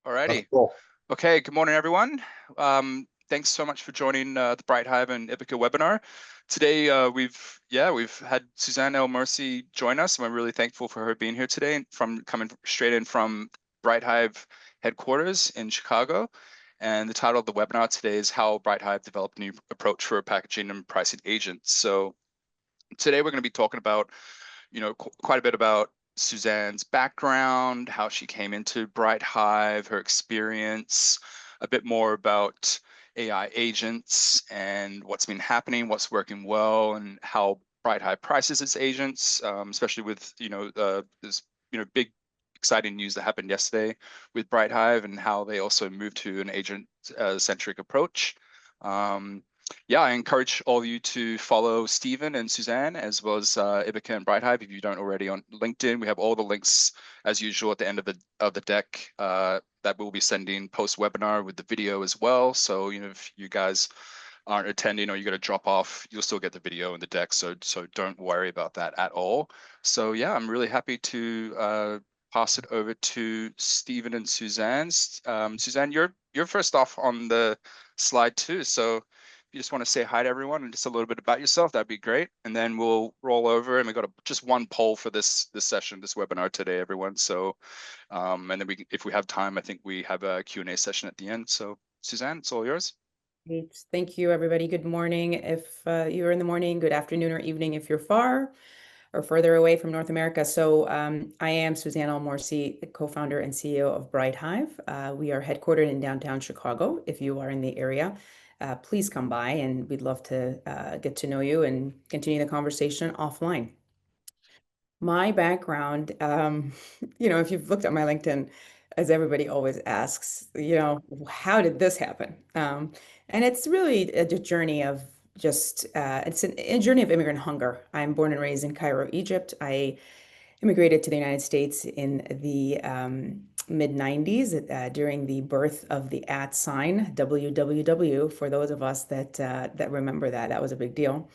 Alrighty. Cool. Okay, good morning, everyone. Thanks so much for joining the Brighthive and Ibbaka webinar. Today, we've had Suzanne El Mercy join us, and we're really thankful for her being here today, coming straight in from Brighthive headquarters in Chicago. And the title of the webinar today is How Brighthive Developed a New Approach for Packaging and Pricing Agents. So today we're going to be talking about, quite a bit about Suzanne's background, how she came into Brighthive, her experience, a bit more about AI agents and what's been happening, what's working well, and how Brighthive prices its agents, especially with this big exciting news that happened yesterday with Brighthive and how they also moved to an agent-centric approach. I encourage all of you to follow Stephen and Suzanne, as well as Ibbaka and Brighthive if you don't already on LinkedIn. We have all the links as usual at the end of the deck that we'll be sending post webinar with the video as well. So if you guys aren't attending or you got to drop off, you'll still get the video and the deck. So don't worry about that at all. So yeah, I'm really happy to pass it over to Stephen and Suzanne. Suzanne, you're first off on the slide too. So you just want to say hi to everyone and just a little bit about yourself, that'd be great. And then we'll roll over, and we got just one poll for this session, this webinar today, everyone. So, and then if we have time, I think we have a Q&A session at the end. So Suzanne, it's all yours. Great. Thank you, everybody. Good morning if you're in the morning, good afternoon or evening if you're far or further away from North America. So I am Suzanne Almorsi, the co-founder and CEO of Brighthive. We are headquartered in downtown Chicago. If you are in the area, please come by, and we'd love to get to know you and continue the conversation offline. My background, if you've looked at my LinkedIn, as everybody always asks, how did this happen? And it's really a journey of it's a journey of immigrant hunger. I'm born and raised in Cairo, Egypt. I immigrated to the United States in the mid 90s during the birth of the @ WWW. For those of us that remember that was a big deal.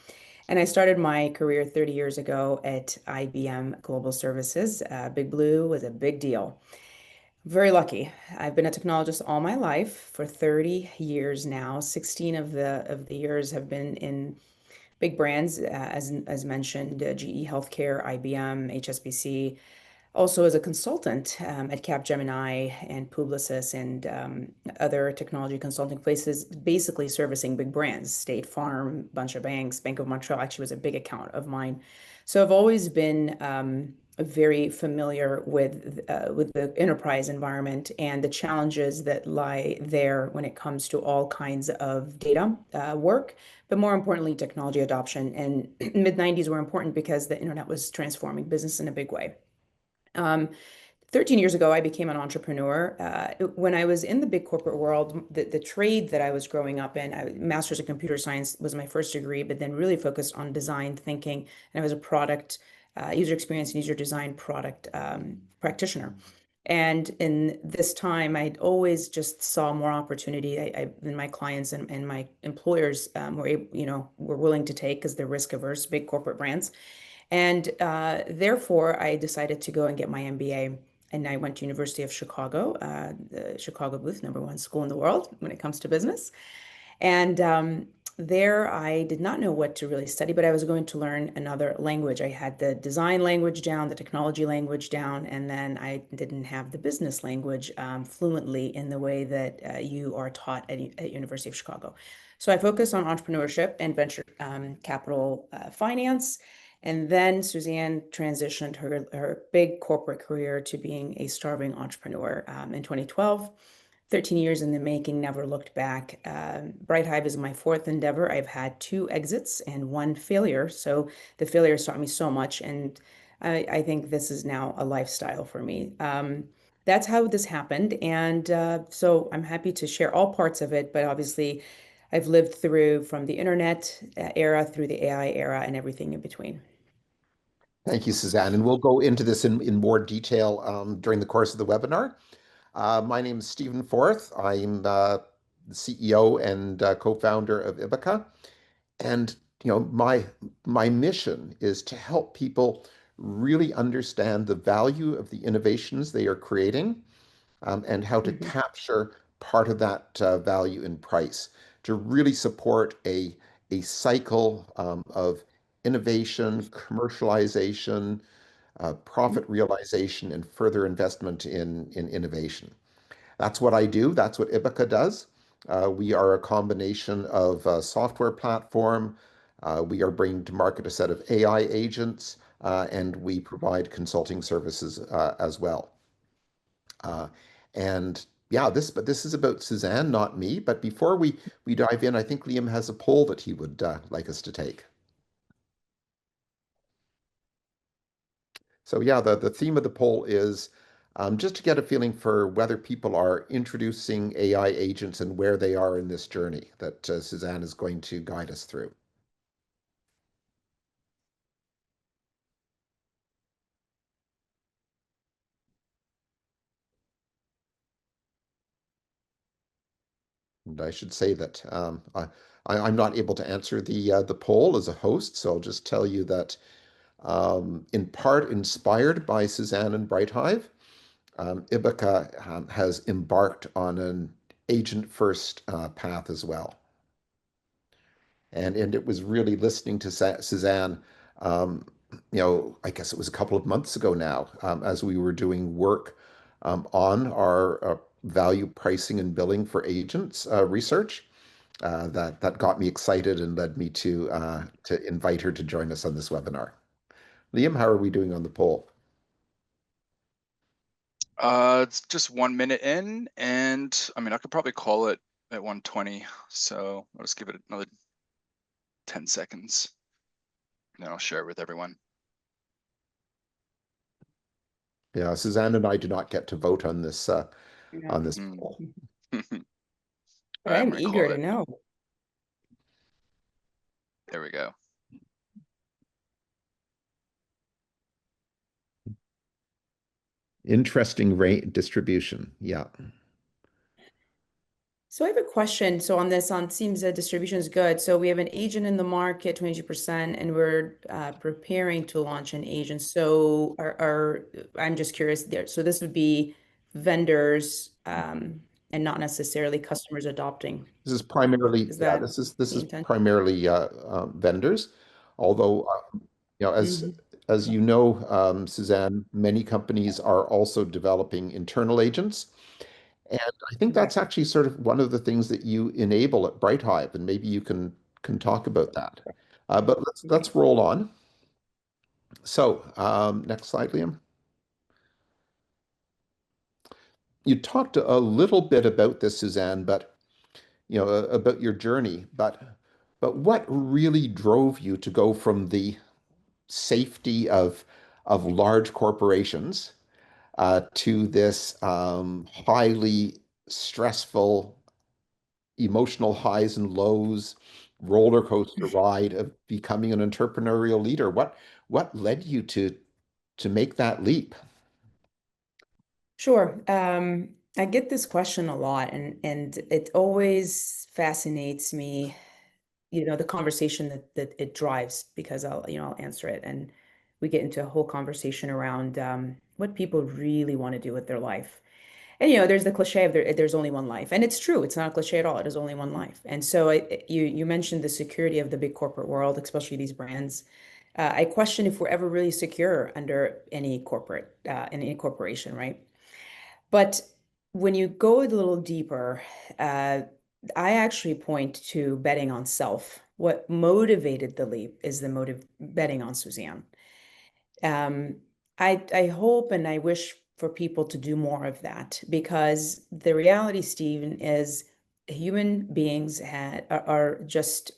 And I started my career 30 years ago at IBM Global Services. Big Blue was a big deal. Very lucky. I've been a technologist all my life for 30 years now. 16 of the years have been in big brands, as mentioned, GE Healthcare, IBM, HSBC. Also as a consultant at Capgemini and Publicis and other technology consulting places, basically servicing big brands, State Farm, bunch of banks, Bank of Montreal actually was a big account of mine. So I've always been very familiar with the enterprise environment and the challenges that lie there when it comes to all kinds of data work, but more importantly, technology adoption. And mid 90s were important because the internet was transforming business in a big way. 13 years ago, I became an entrepreneur. When I was in the big corporate world, the trade that I was growing up in, master's of computer science was my first degree, but then really focused on design thinking. And I was a product, user experience and user design product practitioner. And in this time, I always just saw more opportunity than my clients and my employers were willing to take because they're risk averse, big corporate brands. And therefore, I decided to go and get my MBA. And I went to University of Chicago, the Chicago booth, #1 school in the world when it comes to business. And there, I did not know what to really study, but I was going to learn another language. I had the design language down, the technology language down, and then I didn't have the business language fluently in the way that you are taught at University of Chicago. So I focused on entrepreneurship and venture capital finance. And then Suzanne transitioned her big corporate career to being a starving entrepreneur in 2012. 13 years in the making, never looked back. Brighthive is my fourth endeavor. I've had 2 exits and 1 failure. So the failures taught me so much. And I think this is now a lifestyle for me. That's how this happened. And so I'm happy to share all parts of it. But obviously, I've lived through from the internet era through the AI era and everything in between. Thank you, Suzanne. And we'll go into this in more detail during the course of the webinar. My name is Stephen Forth. I'm the CEO and co-founder of Ibbaka. And my mission is to help people really understand the value of the innovations they are creating and how to capture part of that value in price to really support a cycle of innovation, commercialization, profit realization, and further investment in innovation. That's what I do. That's what Ibbaka does. We are a combination of a software platform. We are bringing to market a set of AI agents, and we provide consulting services as well. And yeah, this is about Suzanne, not me. But before we dive in, I think Liam has a poll that he would like us to take. So yeah, the theme of the poll is just to get a feeling for whether people are introducing AI agents and where they are in this journey that Suzanne is going to guide us through. And I should say that I'm not able to answer the poll as a host, so I'll just tell you that in part inspired by Suzanne and Brighthive, Ibbaka has embarked on an agent-first path as well. And it was really listening to Suzanne, I guess it was a couple of months ago now, as we were doing work on our value pricing and billing for agents research. That got me excited and led me to invite her to join us on this webinar. Liam, how are we doing on the poll? It's just 1 minute in, and I mean, I could probably call it at 120. So I'll just give it another 10 seconds, and then I'll share it with everyone. Yeah, Suzanne and I do not get to vote on this poll. But I'm eager to know. There we go. Interesting rate distribution. Yeah. So I have a question. So on this, seems that distribution is good. So we have an agent in the market, 22%, and we're preparing to launch an agent. So I'm just curious there. So this would be vendors and not necessarily customers adopting. This is primarily this is primarily vendors, although as you know, Suzanne, many companies are also developing internal agents. And I think that's actually sort of one of the things that you enable at Brighthive, and maybe you can talk about that. But let's roll on. So next slide, Liam. You talked a little bit about this, Suzanne, but about your journey. But what really drove you to go from the safety of large corporations to this highly stressful, emotional highs and lows, roller coaster ride of becoming an entrepreneurial leader? What led you to make that leap? Sure. I get this question a lot, and it always fascinates me, the conversation that it drives, because I'll answer it, and we get into a whole conversation around what people really want to do with their life. And there's the cliche of there's only one life, and it's true. It's not a cliche at all. It is only one life. And so you mentioned the security of the big corporate world, especially these brands. I question if we're ever really secure under any corporation, right? But when you go a little deeper, I actually point to betting on self. What motivated the leap is the betting on Suzanne. I hope and I wish for people to do more of that, because the reality, Stephen, is human beings are just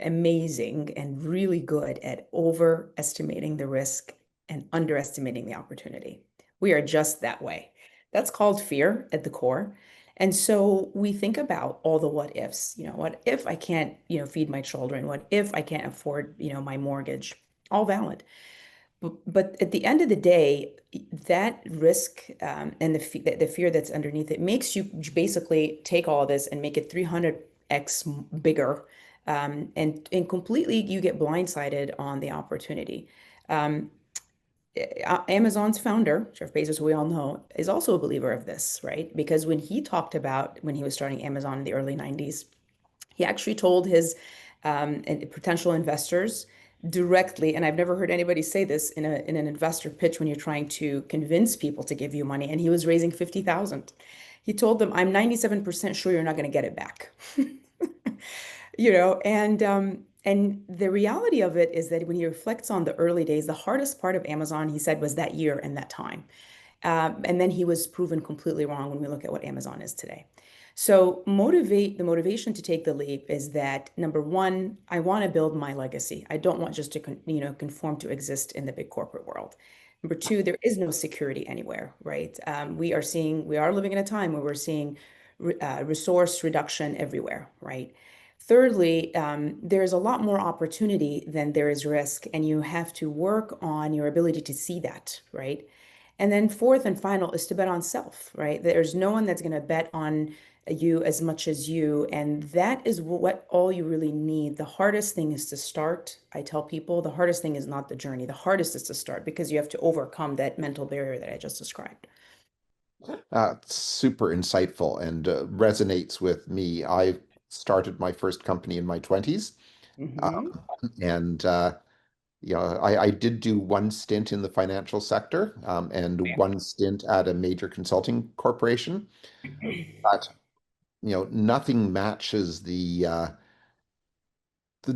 amazing and really good at overestimating the risk and underestimating the opportunity. We are just that way. That's called fear at the core. And so we think about all the what ifs. What if I can't, feed my children? What if I can't afford, my mortgage? All valid. But at the end of the day, that risk and the fear that's underneath it makes you basically take all of this and make it 300x bigger, and completely you get blindsided on the opportunity. Amazon's founder, Jeff Bezos, who we all know, is also a believer of this, right? Because when he talked about when he was starting Amazon in the early 90s, he actually told his potential investors directly, and I've never heard anybody say this in an investor pitch when you're trying to convince people to give you money, and he was raising 50,000. He told them, "I'm 97% sure you're not going to get it back." And the reality of it is that when he reflects on the early days, the hardest part of Amazon, he said, was that year and that time. And then he was proven completely wrong when we look at what Amazon is today. So the motivation to take the leap is that, number one, I want to build my legacy. I don't want just to conform to exist in the big corporate world. Number two, there is no security anywhere, right? We are living in a time where we're seeing resource reduction everywhere, right? Thirdly, there's a lot more opportunity than there is risk, and you have to work on your ability to see that, right? And then fourth and final is to bet on self, right? There's no one that's going to bet on you as much as you. And that is what all you really need. The hardest thing is to start. I tell people the hardest thing is not the journey. The hardest is to start because you have to overcome that mental barrier that I just described. Super insightful and resonates with me. I started my first company in my 20s. Mm-hmm. And I did do one stint in the financial sector and one stint at a major consulting corporation. But nothing matches the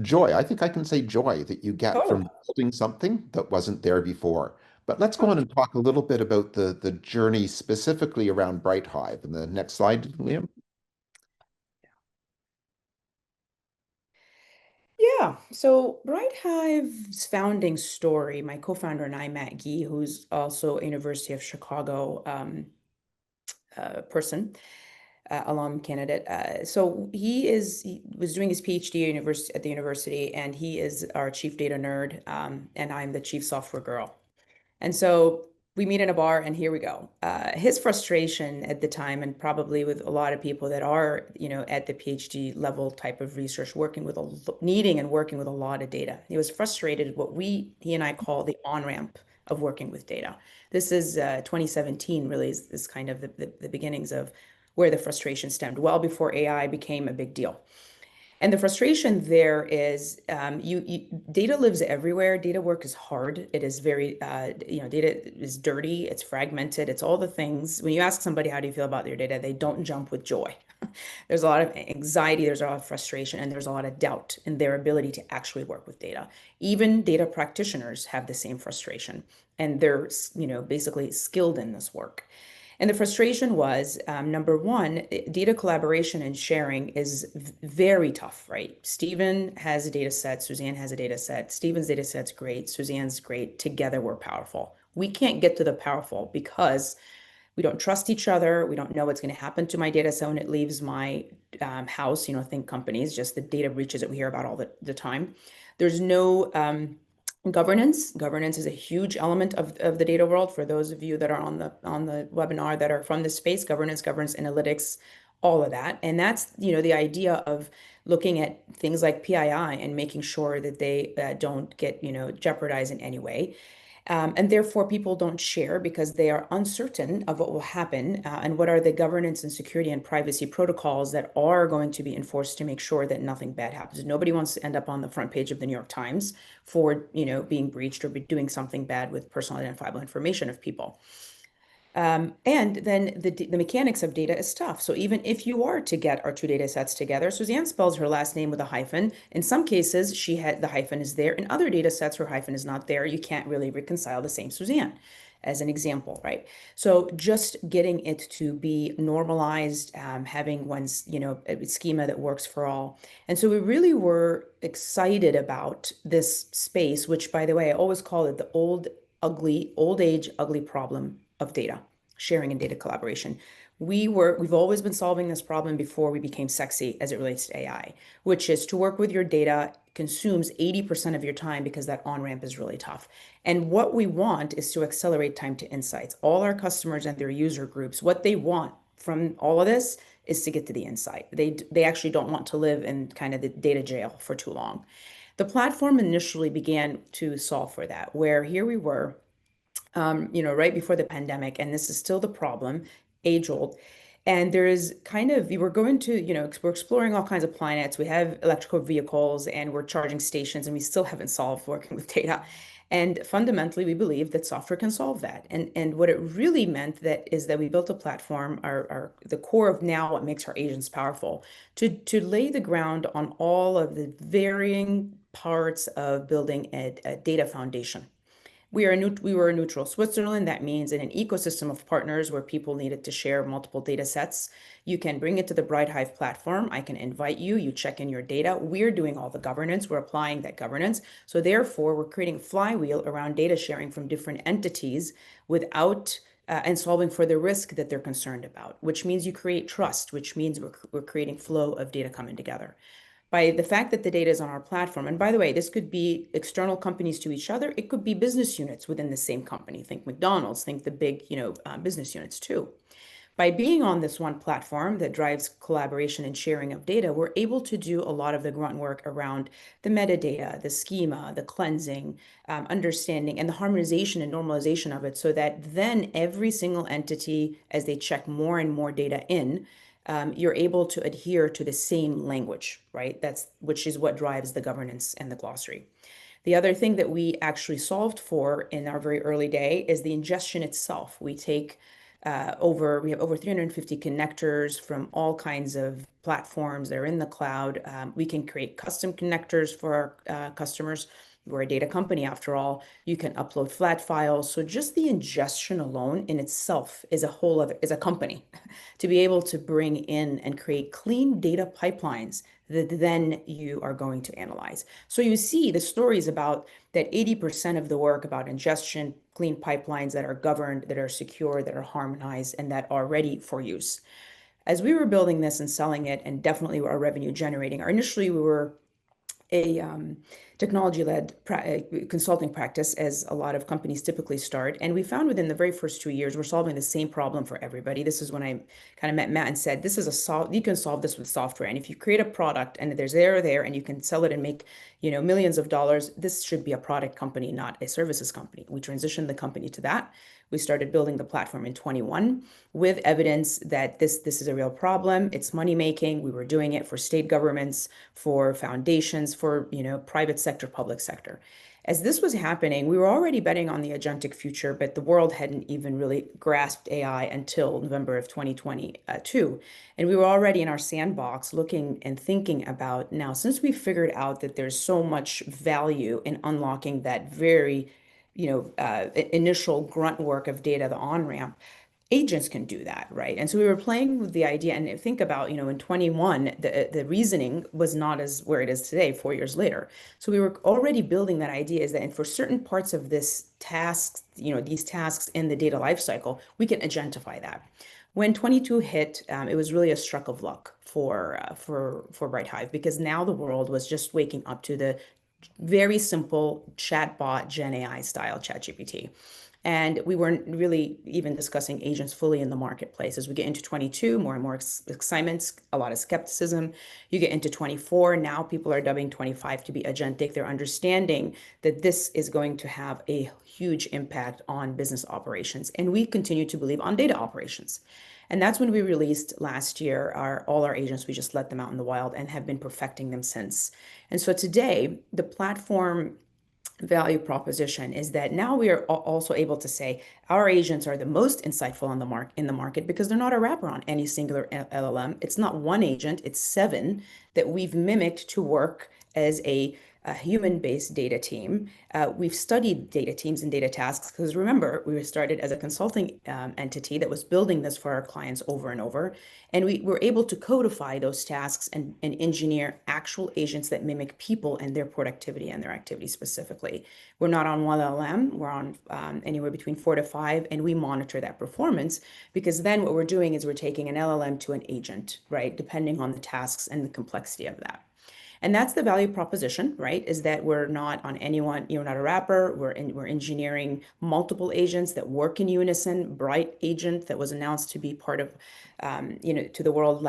joy. I think I can say joy that you get Totally. from building something that wasn't there before. But let's go on and talk a little bit about the journey specifically around Brighthive. And the next slide, Liam. Yeah. So Brighthive's founding story, my co-founder and I, Matt Gee, who's also a University of Chicago person, alum candidate. So he was doing his PhD at the university, and he is our chief data nerd, and I'm the chief software girl. And so we meet in a bar, and here we go. His frustration at the time, and probably with a lot of people that are, at the PhD level type of research, needing and working with a lot of data. He was frustrated at what he and I call the on-ramp of working with data. This is 2017, really, is kind of the beginnings of where the frustration stemmed, well before AI became a big deal. And the frustration there is data lives everywhere. Data work is hard. It is very, data is dirty. It's fragmented. It's all the things. When you ask somebody, how do you feel about their data? They don't jump with joy. There's a lot of anxiety. There's a lot of frustration, and there's a lot of doubt in their ability to actually work with data. Even data practitioners have the same frustration, and they're, basically skilled in this work. And the frustration was, number one, data collaboration and sharing is very tough, right? Stephen has a data set, Suzanne has a data set. Stephen's data set's great, Suzanne's great. Together, we're powerful. We can't get to the powerful because we don't trust each other. We don't know what's going to happen to my data set when it leaves my house, think companies, just the data breaches that we hear about all the time. There's no governance. Governance is a huge element of the data world. For those of you that are on the webinar that are from this space, governance, analytics, all of that. And that's, the idea of looking at things like PII and making sure that they don't get, jeopardized in any way. And therefore, people don't share because they are uncertain of what will happen and what are the governance and security and privacy protocols that are going to be enforced to make sure that nothing bad happens. Nobody wants to end up on the front page of the New York Times for, being breached or doing something bad with personal identifiable information of people. And then the mechanics of data is tough. So even if you are to get our two data sets together, Suzanne spells her last name with a hyphen. In some cases, the hyphen is there. In other data sets, her hyphen is not there. You can't really reconcile the same Suzanne, as an example, right? So just getting it to be normalized, having one's, a schema that works for all. And so we really were excited about this space, which, by the way, I always call it the old age, ugly problem of data sharing and data collaboration. We've always been solving this problem before we became sexy as it relates to AI, which is to work with your data consumes 80% of your time because that on-ramp is really tough. And what we want is to accelerate time to insights. All our customers and their user groups, what they want from all of this is to get to the insight. They actually don't want to live in kind of the data jail for too long. The platform initially began to solve for that, where here we were right before the pandemic, and this is still the problem, age old. And there is kind of, we're going to, we're exploring all kinds of planets. We have electrical vehicles and we're charging stations, and we still haven't solved working with data. And fundamentally, we believe that software can solve that. And what it really meant is that we built a platform, the core of now what makes our agents powerful, to lay the ground on all of the varying parts of building a data foundation. We were a neutral Switzerland. That means in an ecosystem of partners where people needed to share multiple data sets, you can bring it to the Brighthive platform. I can invite you, you check in your data. We're doing all the governance. We're applying that governance. So therefore, we're creating a flywheel around data sharing from different entities without and solving for the risk that they're concerned about, which means you create trust, which means we're creating flow of data coming together by the fact that the data is on our platform. And by the way, this could be external companies to each other. It could be business units within the same company. Think McDonald's, think the big, business units too. By being on this one platform that drives collaboration and sharing of data, we're able to do a lot of the grunt work around the metadata, the schema, the cleansing, understanding, and the harmonization and normalization of it, so that then every single entity, as they check more and more data in, you're able to adhere to the same language, right? Which is what drives the governance and the glossary. The other thing that we actually solved for in our very early day is the ingestion itself. We have over 350 connectors from all kinds of platforms. They're in the cloud. We can create custom connectors for our customers. We're a data company after all. You can upload flat files. So just the ingestion alone in itself is a company to be able to bring in and create clean data pipelines that then you are going to analyze. So you see the stories about that 80% of the work about ingestion, clean pipelines that are governed, that are secure, that are harmonized, and that are ready for use. As we were building this and selling it, and definitely our revenue generating, initially we were a technology-led consulting practice, as a lot of companies typically start. And we found within the very first 2 years, we're solving the same problem for everybody. This is when I kind of met Matt and said, you can solve this with software. And if you create a product and there's there, and you can sell it and make, millions of dollars, this should be a product company, not a services company. We transitioned the company to that. We started building the platform in 21 with evidence that this is a real problem. It's money making. We were doing it for state governments, for foundations, for private sector, public sector. As this was happening, we were already betting on the agentic future, but the world hadn't even really grasped AI until November of 2022. And we were already in our sandbox looking and thinking about, now, since we figured out that there's so much value in unlocking that very initial grunt work of data, the on-ramp, agents can do that, right? And so we were playing with the idea, and think about, in 21, the reasoning was not as where it is today, 4 years later. So we were already building that idea, is that and for certain parts of this task, these tasks in the data lifecycle, we can agentify that. When 22 hit, it was really a stroke of luck for Brighthive, because now the world was just waking up to the very simple chatbot, Gen AI style ChatGPT. And we weren't really even discussing agents fully in the marketplace. As we get into 22, more and more excitement, a lot of skepticism. You get into 24, now people are dubbing 25 to be agentic. They're understanding that this is going to have a huge impact on business operations. And we continue to believe on data operations. And that's when we released last year all our agents. We just let them out in the wild and have been perfecting them since. And so today, the platform value proposition is that now we are also able to say our agents are the most insightful in the market because they're not a wrapper on any singular LLM. It's not one agent, it's 7 that we've mimicked to work as a human-based data team. We've studied data teams and data tasks because remember, we started as a consulting entity that was building this for our clients over and over. And we were able to codify those tasks and engineer actual agents that mimic people and their productivity and their activity specifically. We're not on one LLM, we're on anywhere between 4 to 5, and we monitor that performance, because then what we're doing is we're taking an LLM to an agent, right? Depending on the tasks and the complexity of that. And that's the value proposition, right? Is that we're not on anyone, you're not a wrapper. We're engineering multiple agents that work in unison. Bright agent that was announced to be part of, to the world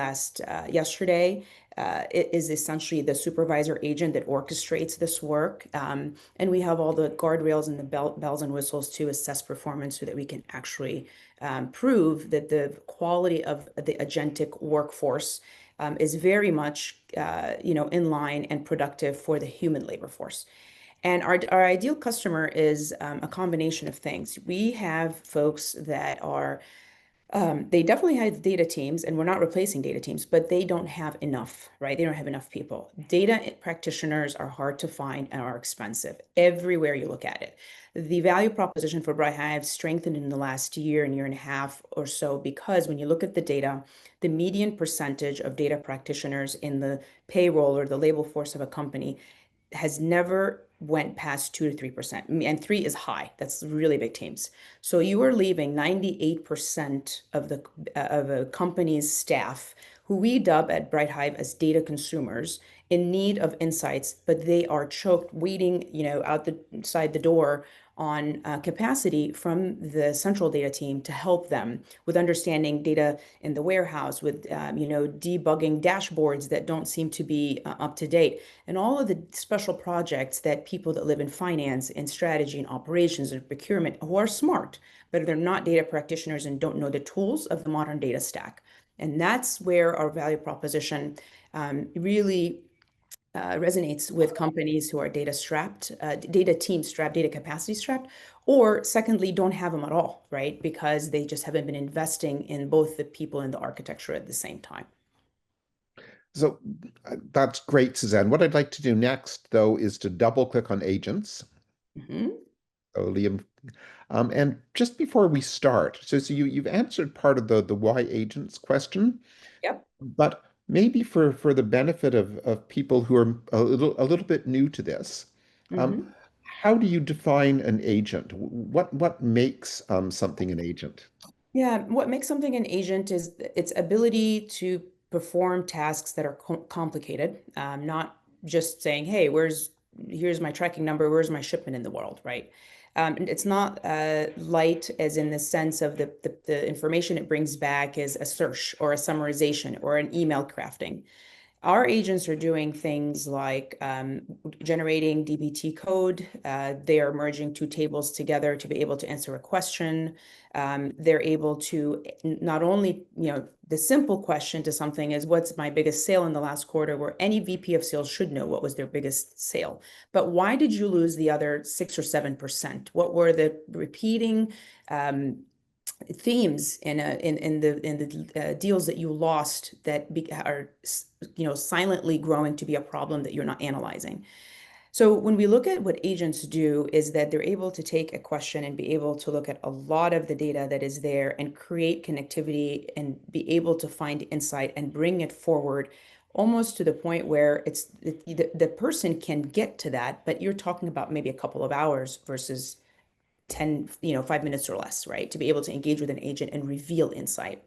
yesterday. It is essentially the supervisor agent that orchestrates this work. And we have all the guardrails and the bells and whistles to assess performance so that we can actually prove that the quality of the agentic workforce is very much, in line and productive for the human labor force. And our ideal customer is a combination of things. We have folks that are they definitely have data teams, and we're not replacing data teams, but they don't have enough, right? They don't have enough people. Data practitioners are hard to find and are expensive everywhere you look at it. The value proposition for Brighthive strengthened in the last year and a half or so, because when you look at the data, the median percentage of data practitioners in the payroll or the labor force of a company has never went past 2 to 3%. And 3 is high. That's really big teams. So you are leaving 98% of a company's staff, who we dub at Brighthive as data consumers, in need of insights, but they are choked, waiting, outside the door on capacity from the central data team to help them with understanding data in the warehouse, with debugging dashboards that don't seem to be up to date, and all of the special projects that people that live in finance and strategy and operations and procurement, who are smart, but they're not data practitioners and don't know the tools of the modern data stack. And that's where our value proposition really resonates with companies who are data strapped, data team strapped, data capacity strapped, or secondly, don't have them at all, right? Because they just haven't been investing in both the people and the architecture at the same time. So that's great, Suzanne. What I'd like to do next, though, is to double click on agents. Mm-hmm. So Liam, and just before we start, so you've answered part of the why agents question, Yep. but maybe for the benefit of people who are a little bit new to this, Mm-hmm. how do you define an agent? What makes something an agent? Yeah, what makes something an agent is its ability to perform tasks that are complicated, not just saying, hey, here's my tracking number, where's my shipment in the world, right? It's not light as in the sense of the information it brings back is a search or a summarization or an email crafting. Our agents are doing things like generating DBT code. They are merging two tables together to be able to answer a question. They're able to not only, the simple question to something is, what's my biggest sale in the last quarter, where any VP of sales should know what was their biggest sale. But why did you lose the other 6 or 7%? What were the repeating themes in the deals that you lost that are silently growing to be a problem that you're not analyzing? So when we look at what agents do, is that they're able to take a question and be able to look at a lot of the data that is there and create connectivity and be able to find insight and bring it forward, almost to the point where the person can get to that, but you're talking about maybe a couple of hours versus 5 minutes or less, right? To be able to engage with an agent and reveal insight.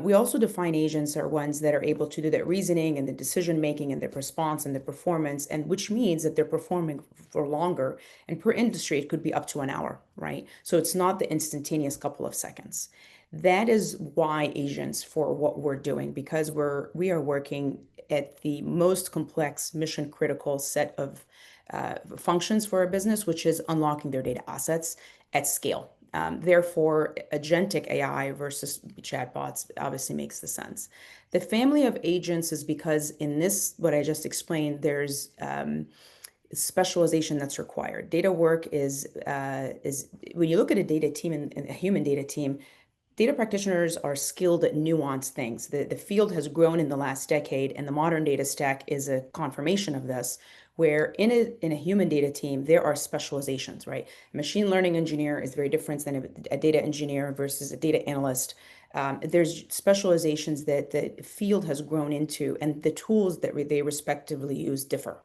We also define agents are ones that are able to do that reasoning and the decision making and the response and the performance, and which means that they're performing for longer. And per industry, it could be up to an hour, right? So it's not the instantaneous couple of seconds. That is why agents for what we're doing, because we are working at the most complex mission critical set of functions for a business, which is unlocking their data assets at scale. Therefore, agentic AI versus chatbots obviously makes the sense. The family of agents is because in this, what I just explained, there's specialization that's required. Data work is when you look at a data team and a human data team, data practitioners are skilled at nuanced things. The field has grown in the last decade, and the modern data stack is a confirmation of this, where in a human data team, there are specializations, right? A machine learning engineer is very different than a data engineer versus a data analyst. There's specializations that the field has grown into, and the tools that they respectively use differ.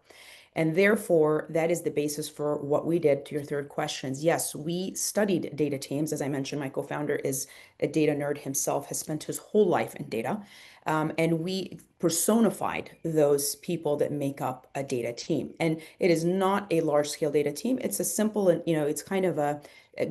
And therefore, that is the basis for what we did to your third questions. Yes, we studied data teams. As I mentioned, my co-founder is a data nerd himself, has spent his whole life in data. And we personified those people that make up a data team. And it is not a large scale data team. It's a simple, and it's kind of a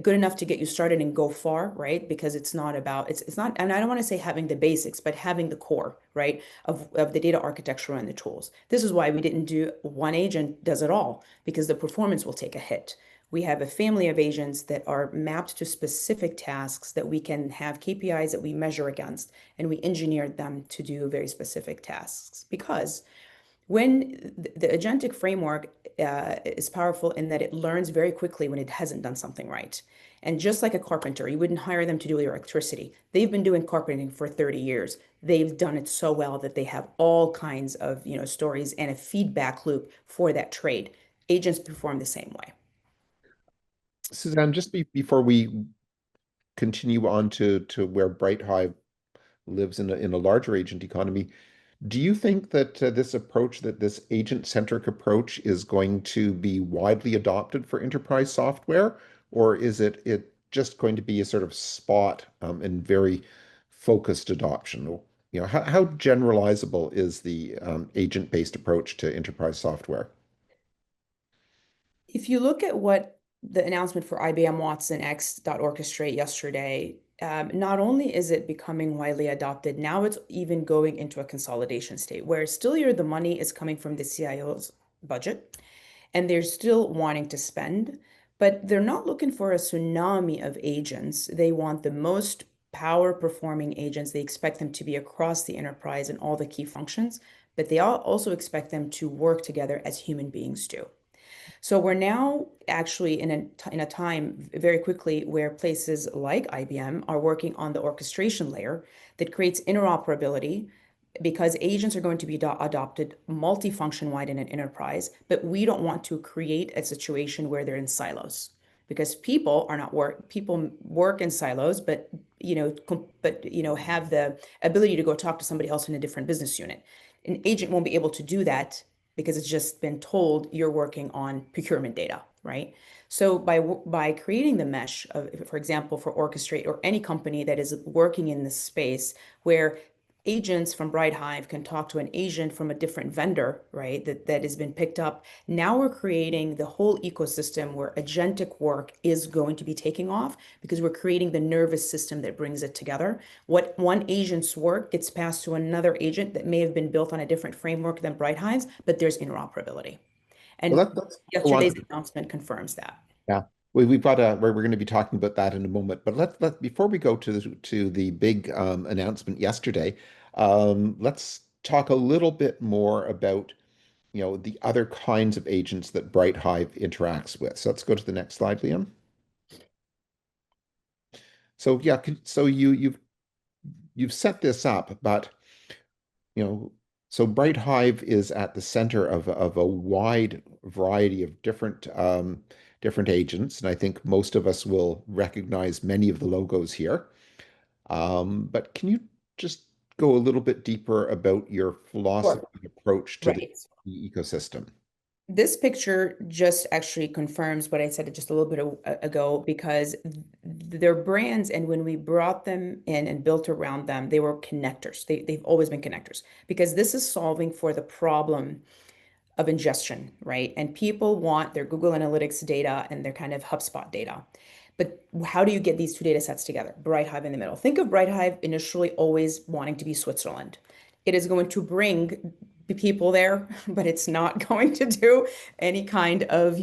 good enough to get you started and go far, right? Because it's not about, it's not, and I don't want to say having the basics, but having the core, right, of the data architecture and the tools. This is why we didn't do one agent does it all, because the performance will take a hit. We have a family of agents that are mapped to specific tasks that we can have KPIs that we measure against, and we engineered them to do very specific tasks. Because when the agentic framework is powerful in that it learns very quickly when it hasn't done something right. And just like a carpenter, you wouldn't hire them to do your electricity. They've been doing carpenting for 30 years. They've done it so well that they have all kinds of stories and a feedback loop for that trade. Agents perform the same way. Suzanne, just before we continue on to where Brighthive lives in a larger agent economy, do you think that this approach, that this agent-centric approach, is going to be widely adopted for enterprise software, or is it just going to be a sort of spot and very focused adoption? How generalizable is the agent-based approach to enterprise software? If you look at what the announcement for IBM Watson X.orchestrate yesterday, not only is it becoming widely adopted, now it's even going into a consolidation state where still the money is coming from the CIO's budget and they're still wanting to spend, but they're not looking for a tsunami of agents. They want the most power performing agents. They expect them to be across the enterprise and all the key functions, but they also expect them to work together as human beings do. So we're now actually in a time very quickly where places like IBM are working on the orchestration layer that creates interoperability, because agents are going to be adopted multi-function wide in an enterprise, but we don't want to create a situation where they're in silos, because people work in silos, but have the ability to go talk to somebody else in a different business unit. An agent won't be able to do that because it's just been told you're working on procurement data, right? So by creating the mesh of, for example, for Orchestrate or any company that is working in this space where agents from Brighthive can talk to an agent from a different vendor, right? That has been picked up. Now we're creating the whole ecosystem where agentic work is going to be taking off, because we're creating the nervous system that brings it together. What one agent's work gets passed to another agent that may have been built on a different framework than Brighthive's, but there's interoperability. And Well, let's go on yesterday's to announcement confirms that. yeah. We've got we're going to be talking about that in a moment, but let before we go to the big announcement yesterday, let's talk a little bit more about the other kinds of agents that Brighthive interacts with. So let's go to the next slide, Liam. So yeah, so you've set this up, but so Brighthive is at the center of a wide variety of different agents, and I think most of us will recognize many of the logos here. But can you just go a little bit deeper about your philosophy Sure. and approach to the Right. ecosystem? This picture just actually confirms what I said just a little bit ago, because they're brands, and when we brought them in and built around them, they were connectors. They've always been connectors, because this is solving for the problem of ingestion, right? And people want their Google Analytics data and their kind of HubSpot data. But how do you get these two data sets together? Brighthive in the middle. Think of Brighthive initially always wanting to be Switzerland. It is going to bring people there, but it's not going to do any kind of,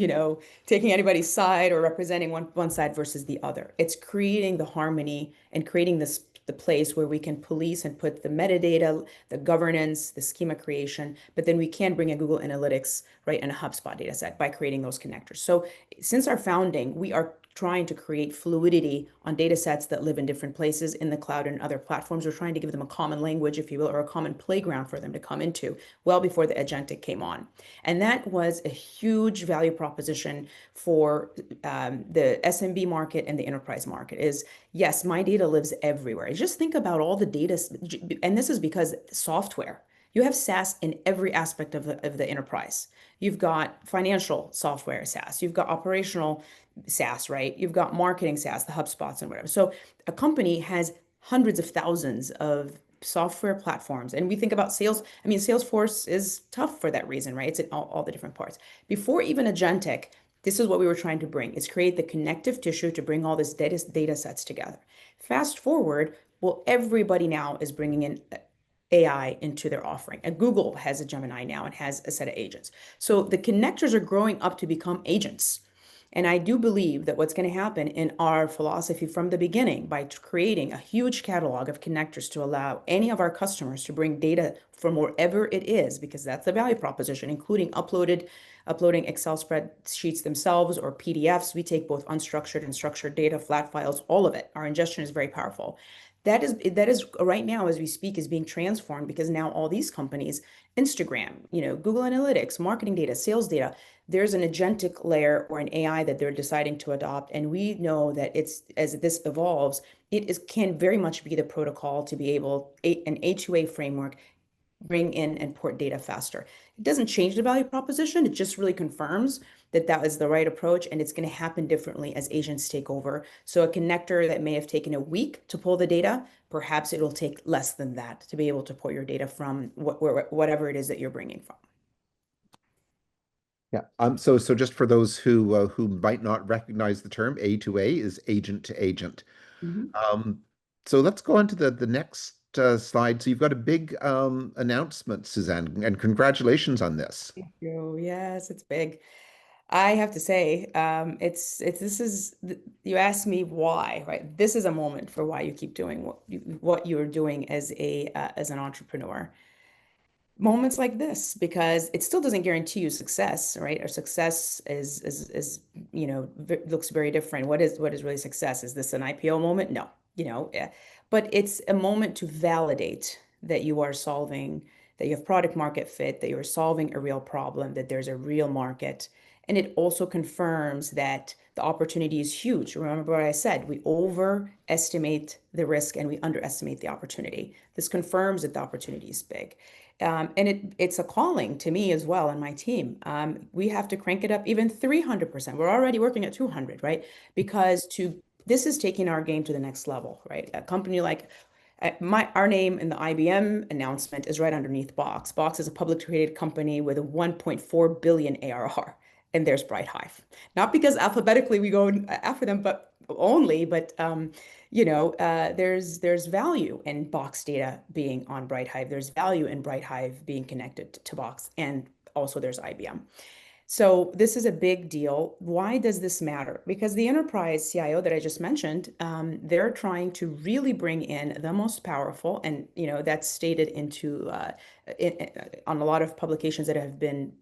taking anybody's side or representing one side versus the other. It's creating the harmony and creating the place where we can police and put the metadata, the governance, the schema creation, but then we can bring a Google Analytics, right, and a HubSpot data set by creating those connectors. So since our founding, we are trying to create fluidity on data sets that live in different places in the cloud and other platforms. We're trying to give them a common language, if you will, or a common playground for them to come into well before the agentic came on. And that was a huge value proposition for the SMB market and the enterprise market is, yes, my data lives everywhere. Just think about all the data, and this is because software, You have SaaS in every aspect of the enterprise. You've got financial software SaaS, you've got operational SaaS, right? You've got marketing SaaS, the HubSpots and whatever. So a company has hundreds of thousands of software platforms. And we think about sales. I mean, Salesforce is tough for that reason, right? It's in all the different parts. Before even agentic, this is what we were trying to bring, is create the connective tissue to bring all this data sets together. Fast forward, well, everybody now is bringing in AI into their offering. And Google has a Gemini now and has a set of agents. So the connectors are growing up to become agents. And I do believe that what's going to happen in our philosophy from the beginning, by creating a huge catalog of connectors to allow any of our customers to bring data from wherever it is, because that's the value proposition, including uploading Excel spreadsheets themselves or PDFs. We take both unstructured and structured data, flat files, all of it. Our ingestion is very powerful. That is right now, as we speak, is being transformed, because now all these companies, Instagram, Google Analytics, marketing data, sales data, there's an agentic layer or an AI that they're deciding to adopt. And we know that as this evolves, can very much be the protocol to be able, an A2A framework, bring in and port data faster. It doesn't change the value proposition. It just really confirms that that is the right approach, and it's going to happen differently as agents take over. So a connector that may have taken a week to pull the data, perhaps it'll take less than that to be able to pull your data from whatever it is that you're bringing from. Yeah. So just for those who might not recognize the term, A2A is agent to agent. So let's go on to the next slide. So you've got a big announcement, Suzanne, and congratulations on this. Thank you. Yes, it's big. I have to say, you asked me why, right? This is a moment for why you keep doing what you're doing as an entrepreneur. Moments like this, because it still doesn't guarantee you success, right? Or success is looks very different. What is really success? Is this an IPO moment? No, but it's a moment to validate that you are solving, that you have product market fit, that you're solving a real problem, that there's a real market. And it also confirms that the opportunity is huge. Remember what I said, we overestimate the risk and we underestimate the opportunity. This confirms that the opportunity is big. And it's a calling to me as well and my team. We have to crank it up even 300%. We're already working at 200, right? Because this is taking our game to the next level, right? A company like our name in the IBM announcement is right underneath Box. Box is a publicly traded company with a 1.4 billion ARR. And there's Brighthive. Not because alphabetically we go after them, but there's value in Box data being on Brighthive. There's value in Brighthive being connected to Box, and also there's IBM. So this is a big deal. Why does this matter? Because the enterprise CIO that I just mentioned, they're trying to really bring in the most powerful, and that's stated on a lot of publications that have been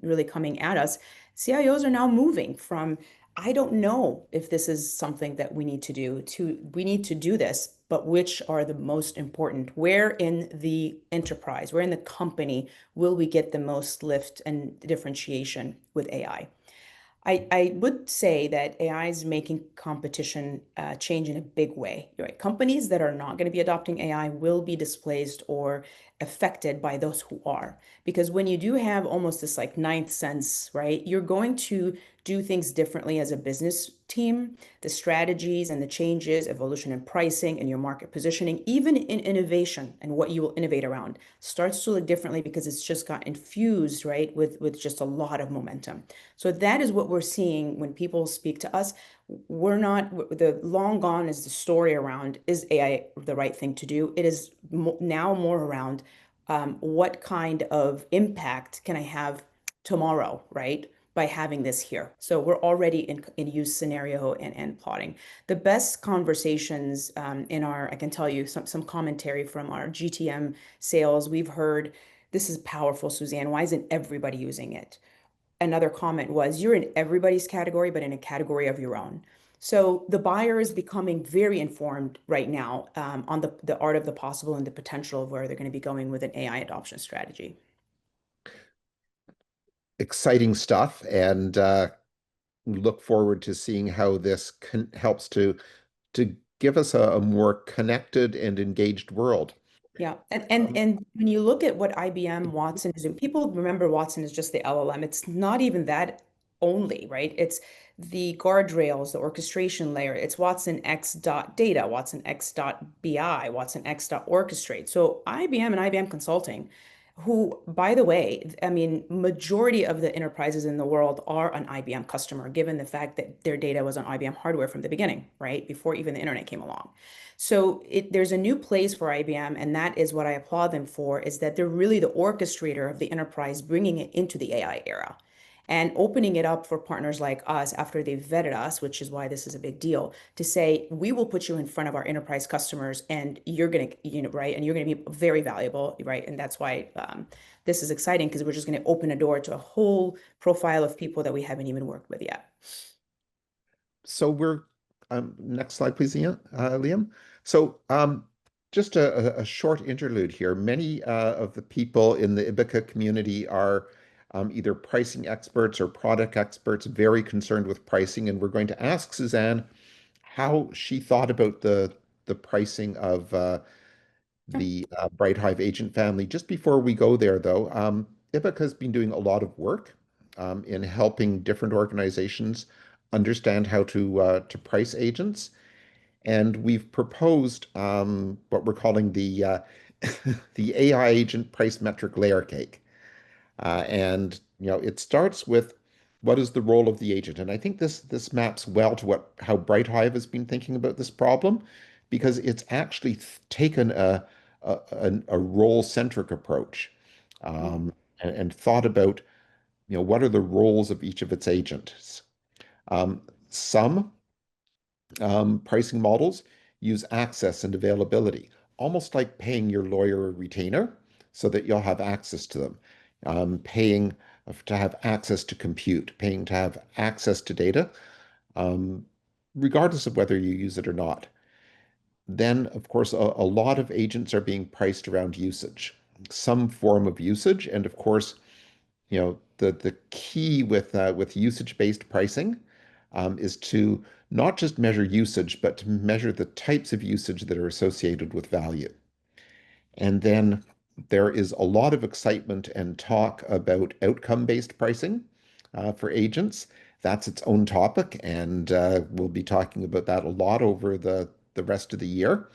really coming at us. CIOs are now moving from, I don't know if this is something that we need to do, to we need to do this, but which are the most important? Where in the enterprise, where in the company will we get the most lift and differentiation with AI? I would say that AI is making competition change in a big way. You're right. Companies that are not going to be adopting AI will be displaced or affected by those who are. Because when you do have almost this like ninth sense, right, you're going to do things differently as a business team. The strategies and the changes, evolution in pricing and your market positioning, even in innovation and what you will innovate around, starts to look differently because it's just got infused, right, with just a lot of momentum. So that is what we're seeing when people speak to us. We're not, the long gone is the story around, is AI the right thing to do? It is now more around what kind of impact can I have tomorrow, right, by having this here. So we're already in use scenario and plotting. The best conversations I can tell you some commentary from our GTM sales. We've heard, this is powerful, Suzanne. Why isn't everybody using it? Another comment was, you're in everybody's category, but in a category of your own. So the buyer is becoming very informed right now on the art of the possible and the potential of where they're going to be going with an AI adoption strategy. Exciting stuff, and look forward to seeing how this helps to give us a more connected and engaged world. Yeah, and when you look at what IBM Watson is doing, people remember Watson is just the LLM. It's not even that only, right? It's the guardrails, the orchestration layer. It's Watson X dot data, Watson X dot BI, Watson X dot orchestrate. So IBM and IBM Consulting, who, by the way, I mean, majority of the enterprises in the world are an IBM customer, given the fact that their data was on IBM hardware from the beginning, right? Before even the internet came along. So there's a new place for IBM, and that is what I applaud them for, is that they're really the orchestrator of the enterprise, bringing it into the AI era and opening it up for partners like us after they've vetted us, which is why this is a big deal, to say, we will put you in front of our enterprise customers and you're going to, right, and you're going to be very valuable, right? And that's why this is exciting, because we're just going to open a door to a whole profile of people that we haven't even worked with yet. So we're next slide, please, Liam. So just a short interlude here. Many of the people in the Ibbaka community are either pricing experts or product experts, very concerned with pricing, and we're going to ask Suzanne how she thought about the pricing of the Brighthive agent family. Just before we go there, though, Ibbaka has been doing a lot of work in helping different organizations understand how to price agents, and we've proposed what we're calling the the AI agent price metric layer cake. And it starts with what is the role of the agent, and I think this maps well to how Brighthive has been thinking about this problem, because it's actually taken a role-centric approach, and thought about what are the roles of each of its agents. Some pricing models use access and availability, almost like paying your lawyer a retainer so that you'll have access to them, paying to have access to compute, paying to have access to data, um, regardless of whether you use it or not. Then, of course, a lot of agents are being priced around usage, some form of usage, and of course, the key with usage-based pricing is to not just measure usage, but to measure the types of usage that are associated with value. And then there is a lot of excitement and talk about outcome-based pricing for agents. That's its own topic, and we'll be talking about that a lot over the rest of the year.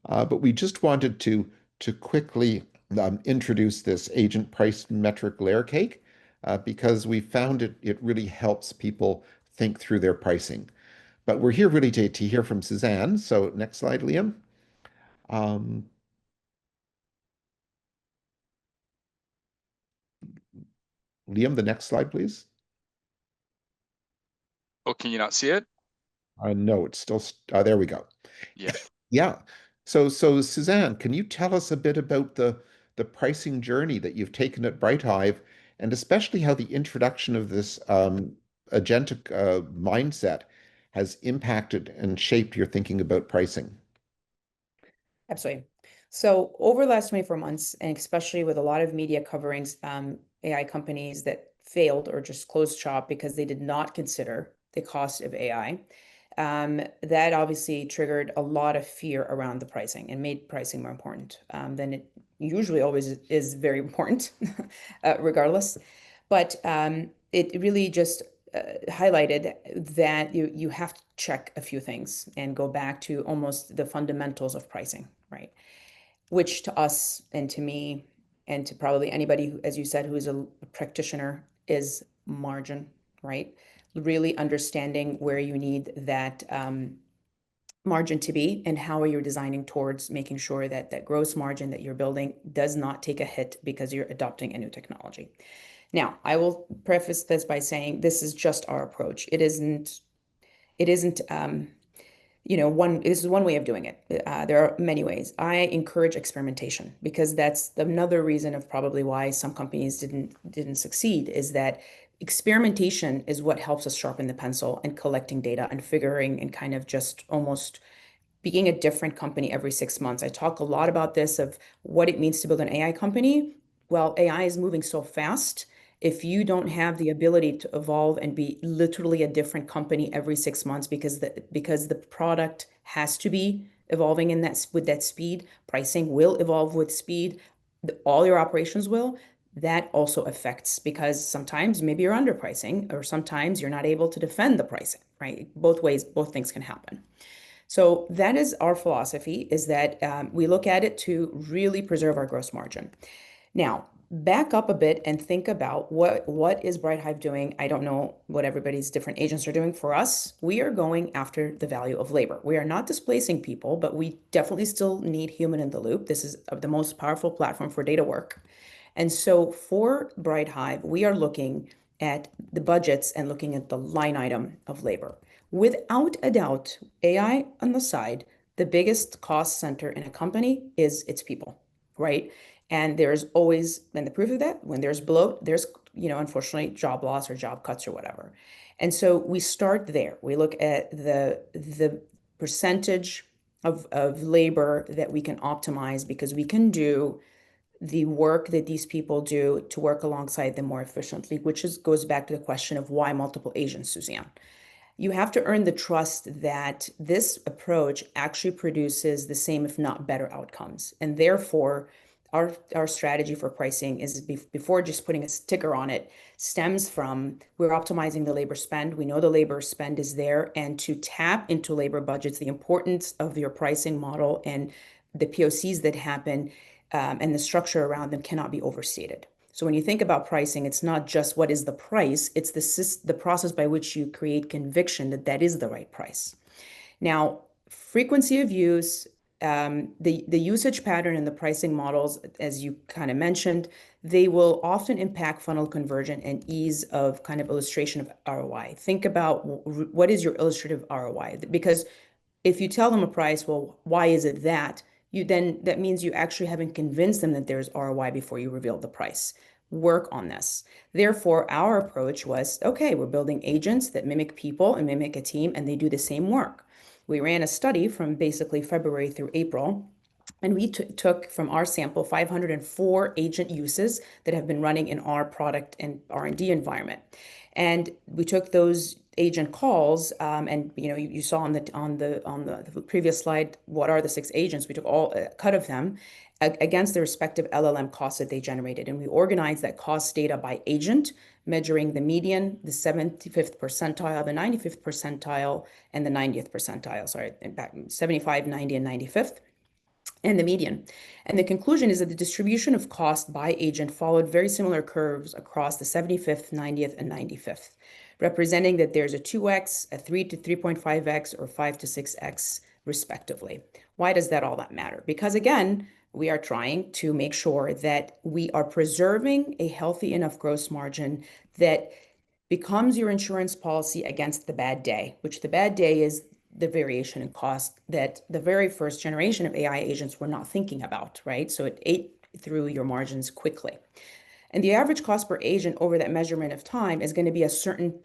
But we just wanted to quickly introduce this agent price metric layer cake because we found it really helps people think through their pricing. But we're here really to hear from Suzanne. So next slide, Liam. Um, Liam, the next slide, please. Oh, can you not see it? No, it's still, there we go. Yeah. Yeah. So Suzanne, can you tell us a bit about the pricing journey that you've taken at Brighthive, and especially how the introduction of this agentic mindset has impacted and shaped your thinking about pricing? Absolutely. So over the last 24 months, and especially with a lot of media coverings, AI companies that failed or just closed shop because they did not consider the cost of AI, that obviously triggered a lot of fear around the pricing and made pricing more important than it usually always is very important, regardless. But it really just highlighted that you have to check a few things and go back to almost the fundamentals of pricing, right? Which to us and to me and to probably anybody who, as you said, who is a practitioner, is margin, right? Really understanding where you need that margin to be and how are you designing towards making sure that that gross margin that you're building does not take a hit because you're adopting a new technology. Now, I will preface this by saying this is just our approach. It isn't this is one way of doing it. There are many ways. I encourage experimentation because that's another reason of probably why some companies didn't succeed, is that experimentation is what helps us sharpen the pencil and collecting data and figuring and kind of just almost being a different company every 6 months. I talk a lot about this of what it means to build an AI company. Well, AI is moving so fast. If you don't have the ability to evolve and be literally a different company every 6 months because the product has to be evolving with that speed. Pricing will evolve with speed. All your operations will. That also affects, because sometimes maybe you're underpricing, or sometimes you're not able to defend the pricing, right? Both ways, both things can happen. So that is our philosophy, is that we look at it to really preserve our gross margin. Now, back up a bit and think about what is Brighthive doing. I don't know what everybody's different agents are doing. For us, we are going after the value of labor. We are not displacing people, but we definitely still need human in the loop. This is the most powerful platform for data work. And so for Brighthive, we are looking at the budgets and looking at the line item of labor. Without a doubt, AI on the side, the biggest cost center in a company is its people, right? And there's always, and the proof of that, when there's bloat, there's, unfortunately, job loss or job cuts or whatever. And so we start there. We look at the percentage of labor that we can optimize, because we can do the work that these people do to work alongside them more efficiently, which goes back to the question of why multiple agents, Suzanne. You have to earn the trust that this approach actually produces the same, if not better, outcomes. And therefore, our strategy for pricing is, before just putting a sticker on it, stems from, we're optimizing the labor spend. We know the labor spend is there, and to tap into labor budgets, the importance of your pricing model and the POCs that happen, and the structure around them cannot be overstated. So when you think about pricing, it's not just what is the price, it's the process by which you create conviction that that is the right price. Now, frequency of use, the usage pattern and the pricing models, as you kind of mentioned, they will often impact funnel conversion and ease of kind of illustration of ROI. Think about what is your illustrative ROI, because if you tell them a price, well, why is it that? That means you actually haven't convinced them that there's ROI before you reveal the price. Work on this. Therefore, our approach was, okay, we're building agents that mimic people and mimic a team, and they do the same work. We ran a study from basically February through April, and we took from our sample 504 agent uses that have been running in our product and R&D environment. And we took those agent calls, and you saw on the previous slide what are the 6 agents. We took a cut of them against the respective LLM costs that they generated, and we organized that cost data by agent, measuring the median, the 75th percentile, the 95th percentile, and the 90th percentile. Sorry, in fact, 75, 90, and 95th. And the median. And the conclusion is that the distribution of cost by agent followed very similar curves across the 75th, 90th, and 95th, representing that there's a 2x, a 3 to 3.5x, or 5 to 6x, respectively. Why does all that matter? Because again, we are trying to make sure that we are preserving a healthy enough gross margin that becomes your insurance policy against the bad day, which the bad day is the variation in cost that the very first generation of AI agents were not thinking about, right? So it ate through your margins quickly. And the average cost per agent over that measurement of time is going to be a certain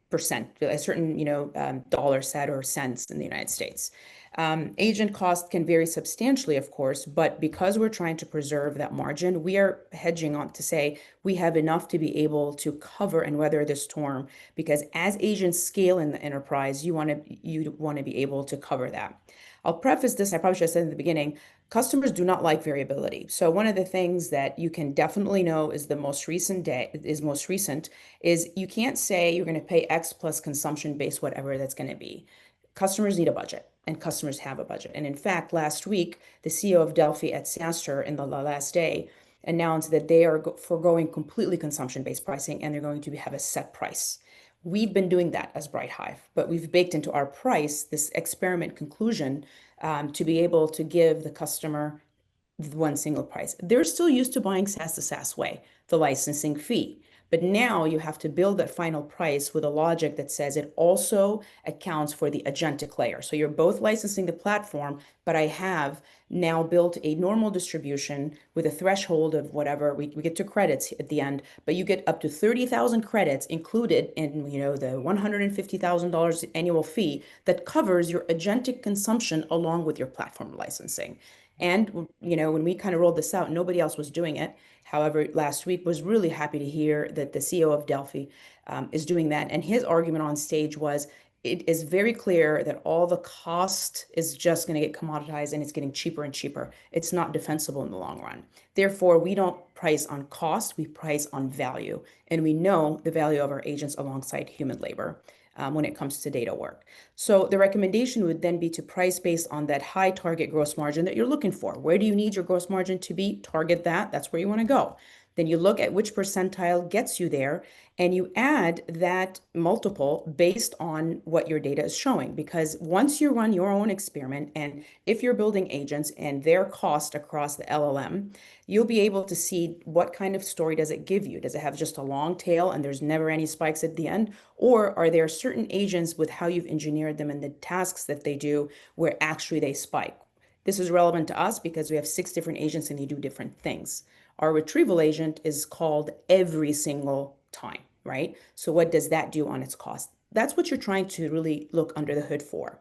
percent, a certain dollar set or cents in the United States. Agent cost can vary substantially, of course, but because we're trying to preserve that margin, we are hedging on to say we have enough to be able to cover and weather the storm, because as agents scale in the enterprise, you want to be able to cover that. I'll preface this, I probably should have said in the beginning, customers do not like variability. So one of the things that you can definitely know is most recent is you can't say you're going to pay X plus consumption based whatever that's going to be. Customers need a budget, and customers have a budget. And in fact, last week, the CEO of Delphi at SaaStr in the last day announced that they are foregoing completely consumption-based pricing, and they're going to have a set price. We've been doing that as Brighthive, but we've baked into our price this experiment conclusion to be able to give the customer one single price. They're still used to buying SaaS the SaaS way, the licensing fee. But now you have to build that final price with a logic that says it also accounts for the agentic layer. So you're both licensing the platform, but I have now built a normal distribution with a threshold of whatever, we get to credits at the end, but you get up to 30,000 credits included in the $150,000 annual fee that covers your agentic consumption along with your platform licensing. And when we kind of rolled this out, nobody else was doing it. However, last week was really happy to hear that the CEO of Delphi is doing that. And his argument on stage was, it is very clear that all the cost is just going to get commoditized and it's getting cheaper and cheaper. It's not defensible in the long run. Therefore, we don't price on cost, we price on value. And we know the value of our agents alongside human labor when it comes to data work. So the recommendation would then be to price based on that high target gross margin that you're looking for. Where do you need your gross margin to be? Target that. That's where you want to go. Then you look at which percentile gets you there, and you add that multiple based on what your data is showing. Because once you run your own experiment, and if you're building agents and their cost across the LLM, you'll be able to see what kind of story does it give you. Does it have just a long tail and there's never any spikes at the end? Or are there certain agents with how you've engineered them and the tasks that they do where actually they spike? This is relevant to us because we have 6 different agents and they do different things. Our retrieval agent is called every single time, right? So what does that do on its cost? That's what you're trying to really look under the hood for.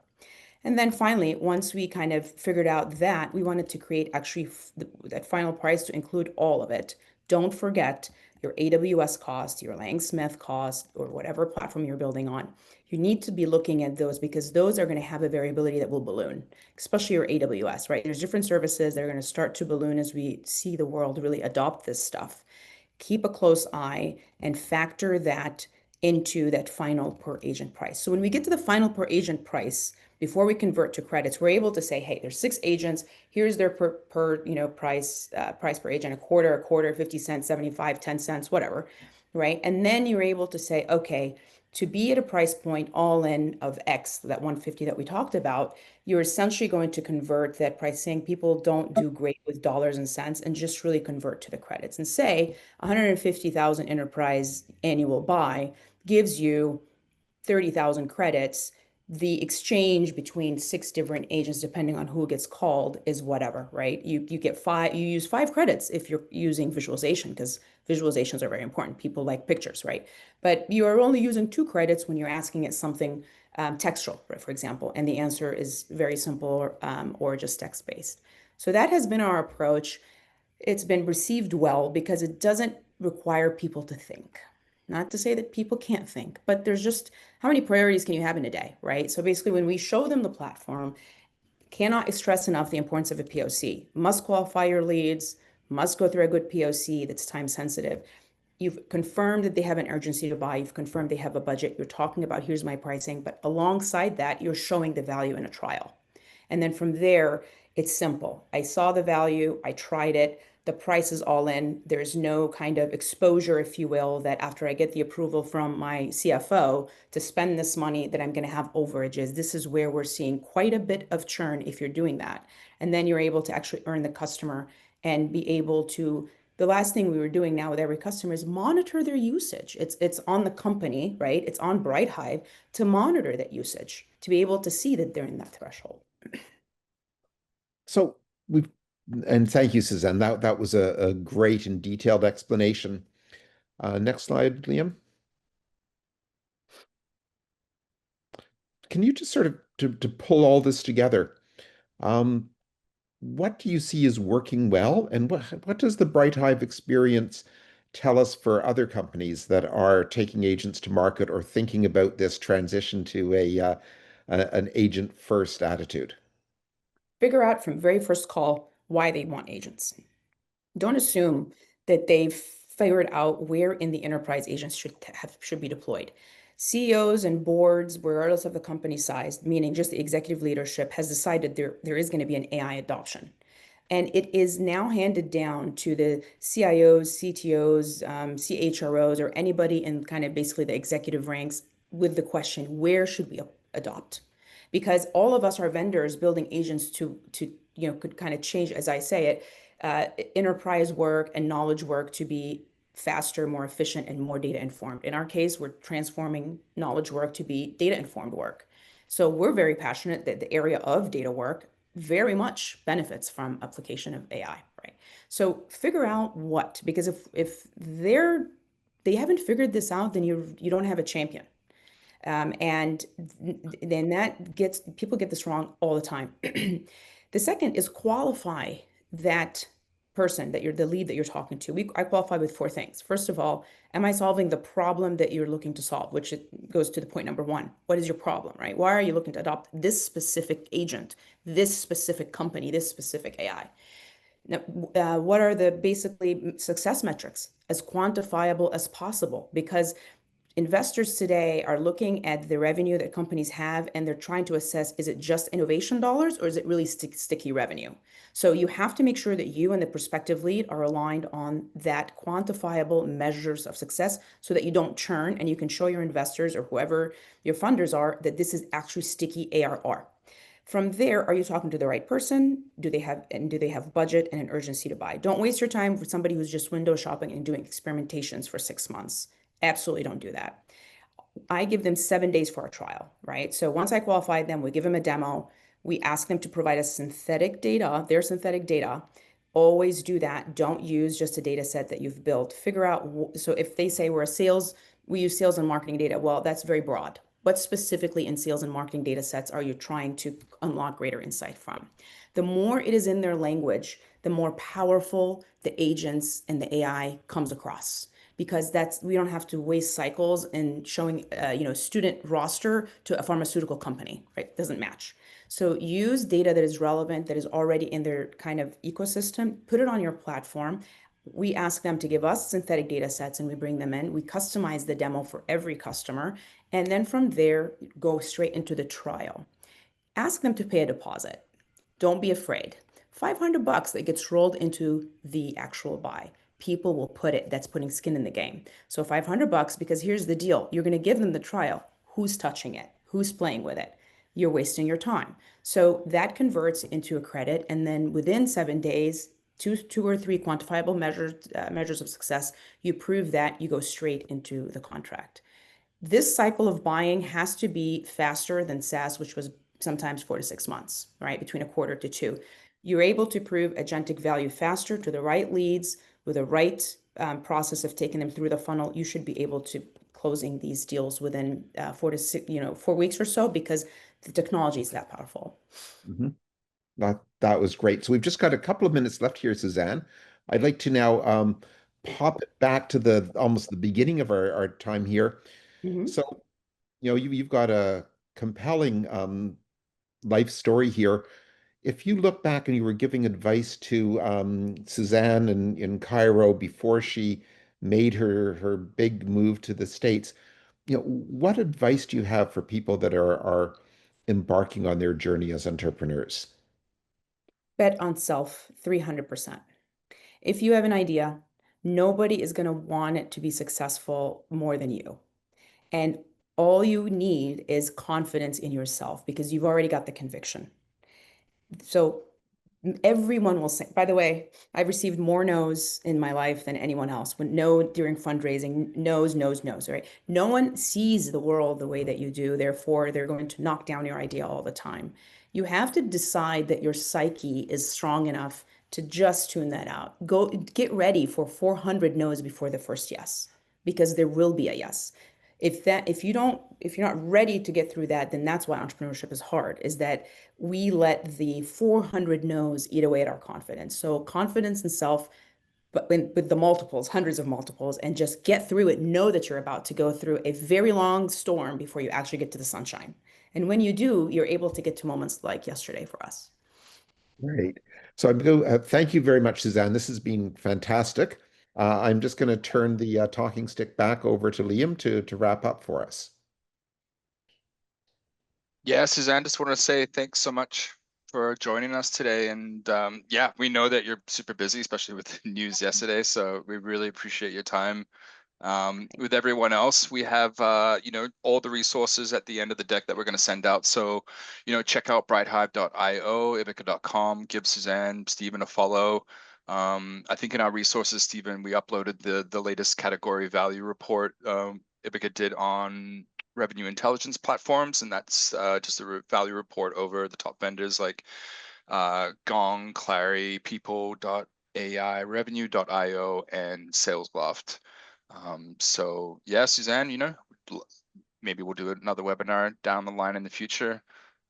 And then finally, once we kind of figured out that, we wanted to create actually that final price to include all of it. Don't forget your AWS cost, your Lang Smith cost, or whatever platform you're building on. You need to be looking at those because those are going to have a variability that will balloon, especially your AWS, right? There's different services that are going to start to balloon as we see the world really adopt this stuff. Keep a close eye and factor that into that final per agent price. So when we get to the final per agent price, before we convert to credits, we're able to say, hey, there's 6 agents. Here's their per price per agent, a quarter, 50 cents, 75, 10 cents, whatever, right? And then you're able to say, okay, to be at a price point all in of X, that 150 that we talked about, you're essentially going to convert that price, saying people don't do great with dollars and cents, and just really convert to the credits and say 150,000 enterprise annual buy gives you 30,000 credits. The exchange between 6 different agents, depending on who gets called, is whatever, right? You use 5 credits if you're using visualization, because visualizations are very important. People like pictures, right? But you are only using 2 credits when you're asking it something textual, right, for example, and the answer is very simple or just text-based. So that has been our approach. It's been received well because it doesn't require people to think. Not to say that people can't think, but there's just how many priorities can you have in a day, right? So basically, when we show them the platform, cannot stress enough the importance of a POC. Must qualify your leads, must go through a good POC that's time sensitive. You've confirmed that they have an urgency to buy. You've confirmed they have a budget. You're talking about here's my pricing, but alongside that, you're showing the value in a trial. And then from there, it's simple. I saw the value, I tried it, the price is all in. There's no kind of exposure, if you will, that after I get the approval from my CFO to spend this money, that I'm going to have overages. This is where we're seeing quite a bit of churn if you're doing that. And then you're able to actually earn the customer and be able to. The last thing we were doing now with every customer is monitor their usage. It's on the company, right? It's on Brighthive to monitor that usage, to be able to see that they're in that threshold. So and thank you, Suzanne. That was a great and detailed explanation. Next slide, Liam. Can you just sort of to pull all this together? What do you see as working well, and what does the Brighthive experience tell us for other companies that are taking agents to market or thinking about this transition to an agent-first attitude? Figure out from very first call why they want agents. Don't assume that they've figured out where in the enterprise agents should be deployed. CEOs and boards, regardless of the company size, meaning just the executive leadership, has decided there is going to be an AI adoption. And it is now handed down to the CIOs, CTOs, CHROs, or anybody in kind of basically the executive ranks with the question, where should we adopt? Because all of us are vendors building agents to could kind of change, as I say it, enterprise work and knowledge work to be faster, more efficient, and more data informed. In our case, we're transforming knowledge work to be data informed work. So we're very passionate that the area of data work very much benefits from application of AI, right? So figure out what, because if they haven't figured this out, then you don't have a champion. And then people get this wrong all the time. The second is qualify that person that you're the lead that you're talking to, I qualify with four things. First of all, am I solving the problem that you're looking to solve? Which it goes to the point number one. What is your problem, right? Why are you looking to adopt this specific agent, this specific company, this specific AI? Now, what are the basically success metrics as quantifiable as possible? Because investors today are looking at the revenue that companies have and they're trying to assess, is it just innovation dollars or is it really sticky revenue? So you have to make sure that you and the prospective lead are aligned on that quantifiable measures of success so that you don't churn and you can show your investors or whoever your funders are that this is actually sticky ARR. From there, are you talking to the right person? Do they have budget and an urgency to buy? Don't waste your time with somebody who's just window shopping and doing experimentations for 6 months. Absolutely don't do that. I give them 7 days for a trial, right? So once I qualify them, we give them a demo. We ask them to provide us synthetic data, their synthetic data. Always do that. Don't use just a data set that you've built. Figure out, so if they say we use sales and marketing data, well, that's very broad. What specifically in sales and marketing data sets are you trying to unlock greater insight from? The more it is in their language, the more powerful the agents and the AI comes across, because we don't have to waste cycles in showing student roster to a pharmaceutical company, right? It doesn't match. So use data that is relevant, that is already in their kind of ecosystem, put it on your platform. We ask them to give us synthetic data sets and we bring them in. We customize the demo for every customer. And then from there, go straight into the trial. Ask them to pay a deposit. Don't be afraid. $500 that gets rolled into the actual buy. People will put it, that's putting skin in the game. So $500, because here's the deal. You're going to give them the trial. Who's touching it? Who's playing with it? You're wasting your time. So that converts into a credit. And then within 7 days, two or three quantifiable measures of success, you prove that, you go straight into the contract. This cycle of buying has to be faster than SaaS, which was sometimes 4 to 6 months, right? Between a quarter to two. You're able to prove agentic value faster to the right leads with the right process of taking them through the funnel. You should be able to closing these deals within 4 weeks or so, because the technology is that powerful. Mhm. That was great. So we've just got a couple of minutes left here, Suzanne. I'd like to now pop it back to almost the beginning of our time here. Mhm. So, you've got a compelling life story here. If you look back and you were giving advice to Suzanne in Cairo before she made her big move to the States, what advice do you have for people that are embarking on their journey as entrepreneurs? Bet on self 300%. If you have an idea, nobody is going to want it to be successful more than you. And all you need is confidence in yourself because you've already got the conviction. So everyone will say, by the way, I've received more no's in my life than anyone else. When no during fundraising, no's, right? No one sees the world the way that you do. Therefore, they're going to knock down your idea all the time. You have to decide that your psyche is strong enough to just tune that out. Go get ready for 400 no's before the first yes, because there will be a yes. If you're not ready to get through that, then that's why entrepreneurship is hard, is that we let the 400 no's eat away at our confidence. So confidence in self, but with the multiples, hundreds of multiples, and just get through it. Know that you're about to go through a very long storm before you actually get to the sunshine. And when you do, you're able to get to moments like yesterday for us. Great. So thank you very much, Suzanne. This has been fantastic. I'm just going to turn the talking stick back over to Liam to wrap up for us. Yeah, Suzanne, just want to say thanks so much for joining us today. And yeah, we know that you're super busy, especially with the news yesterday. So we really appreciate your time. With everyone else, we have all the resources at the end of the deck that we're going to send out. So check out brighthive.io, ibbaka.com, give Suzanne, Stephen a follow. I think in our resources, Stephen, we uploaded the latest category value report Ibbaka did on revenue intelligence platforms, and that's just a value report over the top vendors like Gong, Clary, People.ai, Revenue.io, and SalesLoft. So yeah, Suzanne, maybe we'll do another webinar down the line in the future.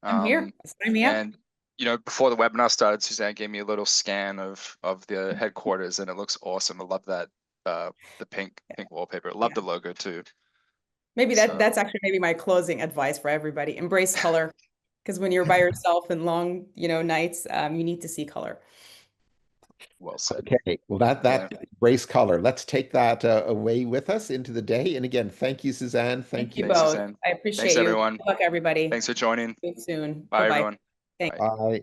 I'm here. Sign me up. And you know, before the webinar started, Suzanne gave me a little scan of the headquarters, and it looks awesome. I love that the pink wallpaper. I love the logo too. Maybe So, that's actually maybe my closing advice for everybody. Embrace color, because when you're by yourself and long, nights, you need to see color. well said. Okay, well that embrace color. Let's take that away with us into the day. And again, thank you, Suzanne. Thank you. Thanks, Thanks, both. Suzanne. I appreciate Thanks, you. everyone. Good luck, everybody. Thanks for joining. See you soon. Bye, Bye-bye. everyone. Thanks. Bye. Bye.